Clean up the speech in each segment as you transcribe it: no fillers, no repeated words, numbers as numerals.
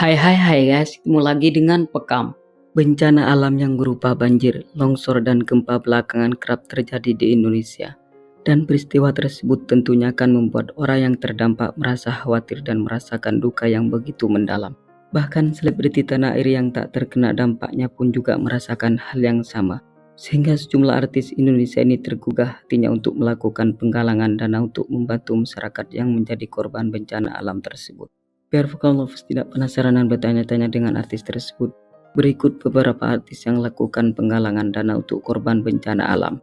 Hai guys, ketemu lagi dengan Pekam. Bencana alam yang berupa banjir, longsor dan gempa belakangan kerap terjadi di Indonesia. Dan peristiwa tersebut tentunya akan membuat orang yang terdampak merasa khawatir dan merasakan duka yang begitu mendalam. Bahkan selebriti tanah air yang tak terkena dampaknya pun juga merasakan hal yang sama. Sehingga sejumlah artis Indonesia ini tergugah hatinya untuk melakukan penggalangan dana untuk membantu masyarakat yang menjadi korban bencana alam tersebut. Biar Vokal Lovers tidak penasaran dan bertanya-tanya dengan artis tersebut, berikut beberapa artis yang lakukan penggalangan dana untuk korban bencana alam.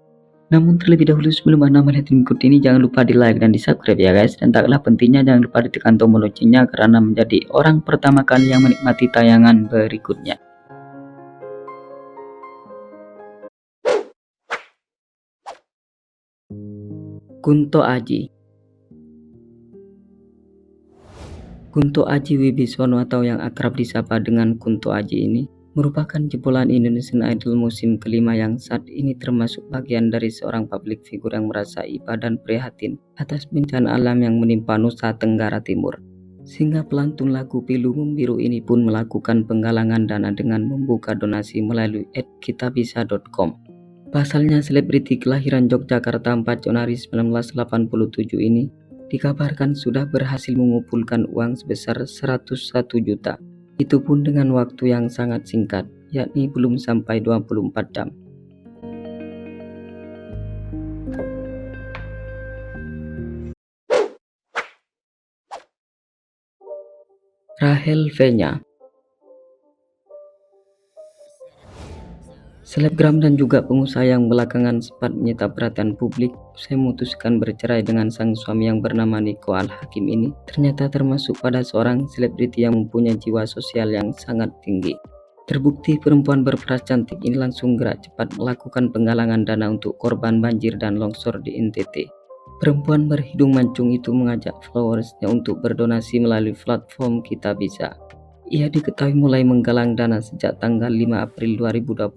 Namun terlebih dahulu sebelum Anda melihat berikut ini, jangan lupa di like dan di subscribe ya guys. Dan tak kalah pentingnya jangan lupa ditekan tombol loncengnya karena menjadi orang pertama kali yang menikmati tayangan berikutnya. Kunto Aji. Kunto Aji Wibisono atau yang akrab disapa dengan Kunto Aji ini merupakan jebolan Indonesian Idol musim kelima yang saat ini termasuk bagian dari seorang publik figur yang merasa iba dan prihatin atas bencana alam yang menimpa Nusa Tenggara Timur. Sehingga pelantun lagu Pilu Membiru ini pun melakukan penggalangan dana dengan membuka donasi melalui @kitabisa.com. Pasalnya selebriti kelahiran Yogyakarta 4 Januari 1987 ini dikabarkan sudah berhasil mengumpulkan uang sebesar 101 juta. Itu pun dengan waktu yang sangat singkat, yakni belum sampai 24 jam. Rahel Fenya. Selebgram dan juga pengusaha yang belakangan sempat menyita perhatian publik usai memutuskan bercerai dengan sang suami yang bernama Niko Al-Hakim ini ternyata termasuk pada seorang selebriti yang mempunyai jiwa sosial yang sangat tinggi. Terbukti perempuan berperas cantik ini langsung gerak cepat melakukan penggalangan dana untuk korban banjir dan longsor di NTT. Perempuan berhidung mancung itu mengajak followersnya untuk berdonasi melalui platform Kitabisa. Ia diketahui mulai menggalang dana sejak tanggal 5 April 2021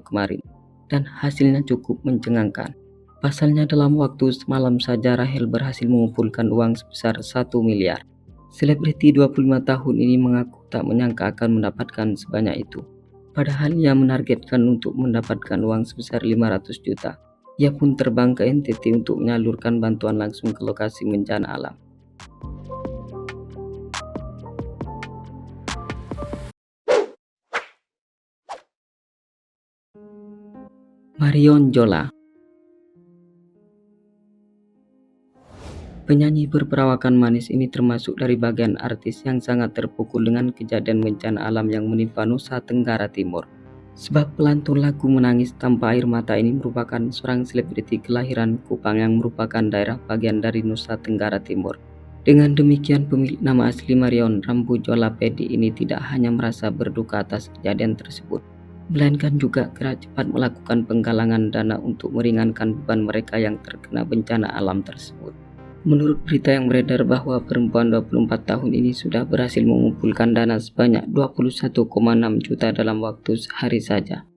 kemarin, dan hasilnya cukup mencengangkan. Pasalnya dalam waktu semalam saja Rahel berhasil mengumpulkan uang sebesar 1 miliar. Selebriti 25 tahun ini mengaku tak menyangka akan mendapatkan sebanyak itu. Padahal ia menargetkan untuk mendapatkan uang sebesar 500 juta. Ia pun terbang ke NTT untuk menyalurkan bantuan langsung ke lokasi bencana alam. Marion Jola. Penyanyi berperawakan manis ini termasuk dari bagian artis yang sangat terpukul dengan kejadian bencana alam yang menimpa Nusa Tenggara Timur. Sebab pelantun lagu Menangis Tanpa Air Mata ini merupakan seorang selebriti kelahiran Kupang yang merupakan daerah bagian dari Nusa Tenggara Timur. Dengan demikian pemilik nama asli Marion Rambu Jola Pedi ini tidak hanya merasa berduka atas kejadian tersebut, melainkan juga gerak cepat melakukan penggalangan dana untuk meringankan beban mereka yang terkena bencana alam tersebut. Menurut berita yang beredar bahwa perempuan 24 tahun ini sudah berhasil mengumpulkan dana sebanyak 21,6 juta dalam waktu sehari saja.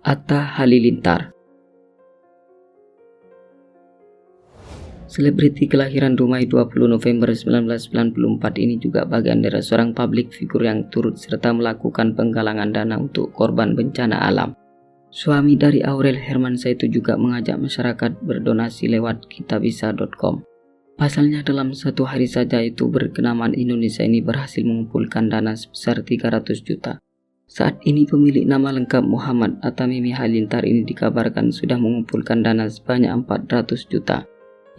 Atta Halilintar. Selebriti kelahiran Dumai 20 November 1994 ini juga bagian dari seorang publik figur yang turut serta melakukan penggalangan dana untuk korban bencana alam. Suami dari Aurel Hermansyah itu juga mengajak masyarakat berdonasi lewat kitabisa.com. Pasalnya dalam satu hari saja itu berkenamaan Indonesia ini berhasil mengumpulkan dana sebesar 300 juta. Saat ini pemilik nama lengkap Muhammad Atta Mimi Halilintar ini dikabarkan sudah mengumpulkan dana sebanyak 400 juta.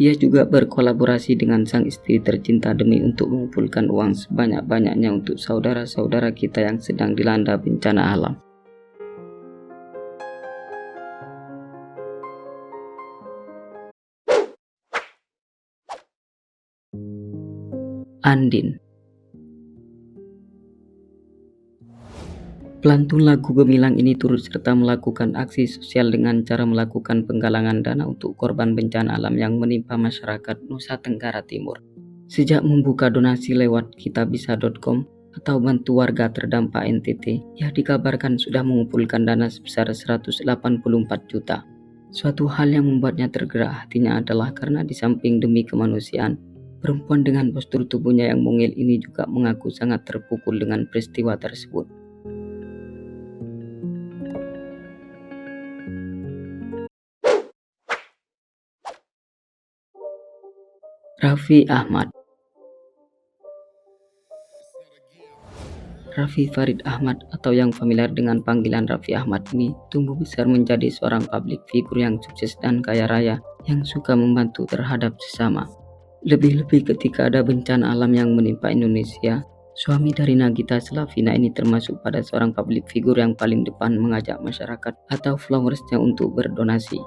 Ia juga berkolaborasi dengan sang istri tercinta demi untuk mengumpulkan uang sebanyak-banyaknya untuk saudara-saudara kita yang sedang dilanda bencana alam. Andin. Pelantun lagu gemilang ini turut serta melakukan aksi sosial dengan cara melakukan penggalangan dana untuk korban bencana alam yang menimpa masyarakat Nusa Tenggara Timur. Sejak membuka donasi lewat kitabisa.com atau bantu warga terdampak NTT, ia dikabarkan sudah mengumpulkan dana sebesar 184 juta. Suatu hal yang membuatnya tergerak hatinya adalah karena di samping demi kemanusiaan, perempuan dengan postur tubuhnya yang mungil ini juga mengaku sangat terpukul dengan peristiwa tersebut. Raffi Ahmad. Raffi Farid Ahmad atau yang familiar dengan panggilan Raffi Ahmad ini tumbuh besar menjadi seorang publik figur yang sukses dan kaya raya yang suka membantu terhadap sesama. Lebih-lebih ketika ada bencana alam yang menimpa Indonesia, suami dari Nagita Slavina ini termasuk pada seorang publik figur yang paling depan mengajak masyarakat atau followersnya untuk berdonasi.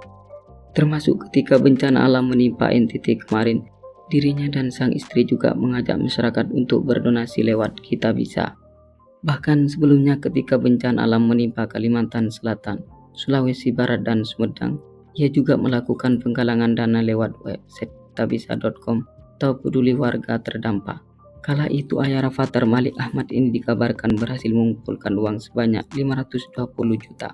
Termasuk ketika bencana alam menimpa NTT kemarin, dirinya dan sang istri juga mengajak masyarakat untuk berdonasi lewat Kita Bisa. Bahkan sebelumnya ketika bencana alam menimpa Kalimantan Selatan, Sulawesi Barat dan Sumedang, ia juga melakukan penggalangan dana lewat website kitabisa.com atau peduli warga terdampak. Kala itu ayah Rafathar Malik Ahmad ini dikabarkan berhasil mengumpulkan uang sebanyak 520 juta.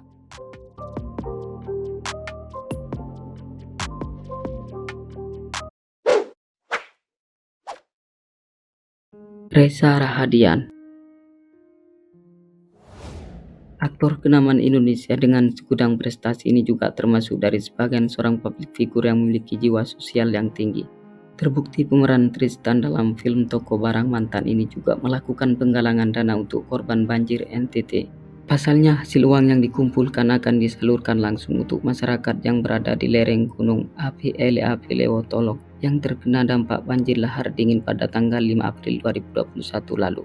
Reza Rahadian. Aktor kenamaan Indonesia dengan segudang prestasi ini juga termasuk dari sebagian seorang publik figur yang memiliki jiwa sosial yang tinggi. Terbukti pemeran Tristan dalam film Toko Barang Mantan ini juga melakukan penggalangan dana untuk korban banjir NTT. Pasalnya hasil uang yang dikumpulkan akan disalurkan langsung untuk masyarakat yang berada di lereng gunung api Eleapi Lewotolok yang terkena dampak banjir lahar dingin pada tanggal 5 April 2021 lalu.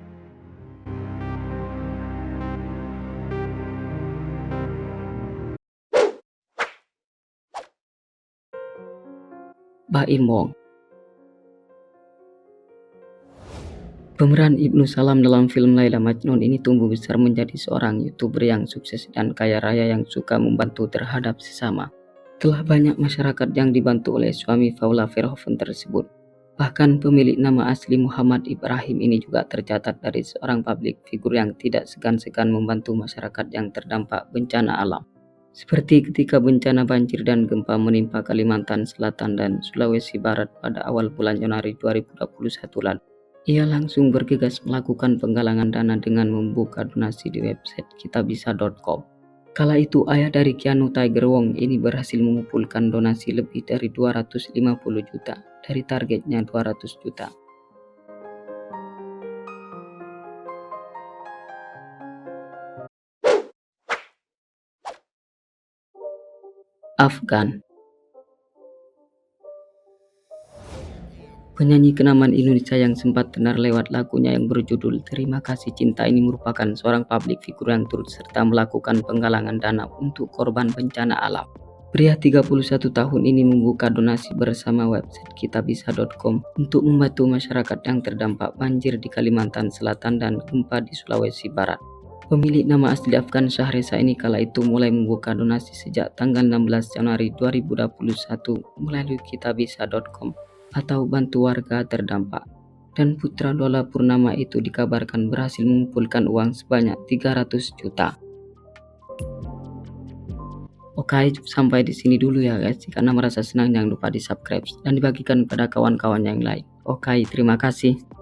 Baim Wong. Pemeran Ibnu Salam dalam film Laila Majnun ini tumbuh besar menjadi seorang YouTuber yang sukses dan kaya raya yang suka membantu terhadap sesama. Telah banyak masyarakat yang dibantu oleh suami Paula Verhoeven tersebut. Bahkan pemilik nama asli Muhammad Ibrahim ini juga tercatat dari seorang publik figur yang tidak segan-segan membantu masyarakat yang terdampak bencana alam. Seperti ketika bencana banjir dan gempa menimpa Kalimantan Selatan dan Sulawesi Barat pada awal bulan Januari 2021 lalu. Ia langsung bergegas melakukan penggalangan dana dengan membuka donasi di website kitabisa.com. Kala itu ayah dari Keanu Tiger Wong ini berhasil mengumpulkan donasi lebih dari 250 juta dari targetnya 200 juta. Afgan. Penyanyi kenamaan Indonesia yang sempat tenar lewat lagunya yang berjudul Terima Kasih Cinta ini merupakan seorang publik figur yang turut serta melakukan penggalangan dana untuk korban bencana alam. Pria 31 tahun ini membuka donasi bersama website kitabisa.com untuk membantu masyarakat yang terdampak banjir di Kalimantan Selatan dan gempa di Sulawesi Barat. Pemilik nama asli Afgan Syahreza ini kala itu mulai membuka donasi sejak tanggal 16 Januari 2021 melalui kitabisa.com atau bantu warga terdampak. Dan putra Lola Purnama itu dikabarkan berhasil mengumpulkan uang sebanyak 300 juta. Oke, sampai di sini dulu ya guys. Karena merasa senang jangan lupa di subscribe dan dibagikan kepada kawan-kawan yang lain. Oke, terima kasih.